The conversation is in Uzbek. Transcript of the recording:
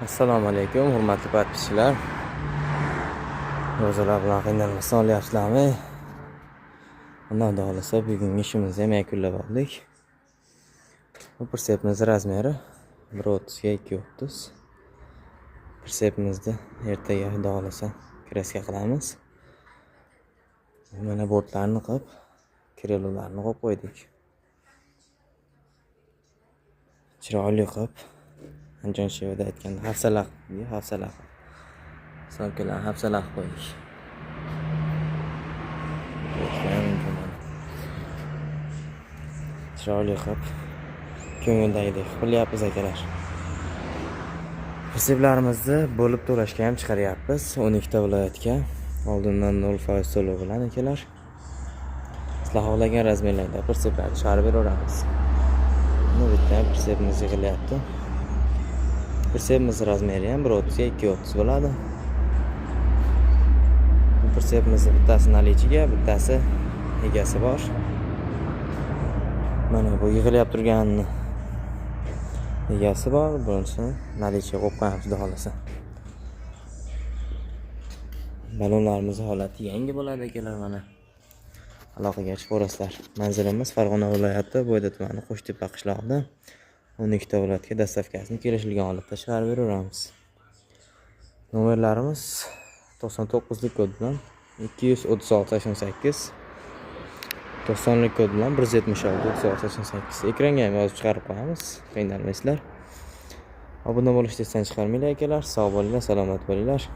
Assalomu alaykum, hurmatli podpischilar. Ro'zalar bilan qiynalmasdan olyapsizlarmi? Xudo xolasa bugungi ishimizni ham yakunlab oldik. Bu pritsepimiz razmeri 1.30 ga 2.30. Pritsepimizni ertaga xudo xolasa kreska qilamiz. Mana bortlarni qilib, krelolarni qo'yib qo'ydik. Chiroyli qilib, Anjon Shevoda aytganda hafsalaq. So'lkalarni hafsalaq qo'ydik. Chiroyli qilib, ko'ngildagidek qilyapmiz akalar. Pritseplarimizni bo'lib to'lashga ham chiqaryapmiz 12 ta viloyatga. Oldindan 0% to'lov bilan akalar. Sizlar xohlagan razmerlarda pritseplarni chiqarib beraveramiz. Bu bitta pritsepimiz yig'ilyapti. Pritsepimiz razmeri ham 1.30 ga 2.30 bo'ladi. Bu pritsepimiz bittasi nalichiga, bittasi egasi bor. Mana bu yig'ilyap turganini egasi bor, bunisini nalichiga qo'yib qo'yamiz xudo xolasa. Balonlarimizning holati yangi bo'ladi akalar mana. Aloqaga chiqib ko'rasizlar. Manzilimiz Farg'ona viloyati Bo'yda tumani Qo'shtepa qishlog'ida 12 ta viloyatga dastavkasini kelishilgan holatda chiqarib beraveramiz. Nomerlarimiz 99lik kod bilan 23688, 90lik kod bilan 176 Ekranga ham yozib chiqarib qo'yamiz. Qiynalmaysizlar. Obuna bo'lishni esdan chiqarmanglar akalar. Sog' bo'linglar, salomat bo'linglar.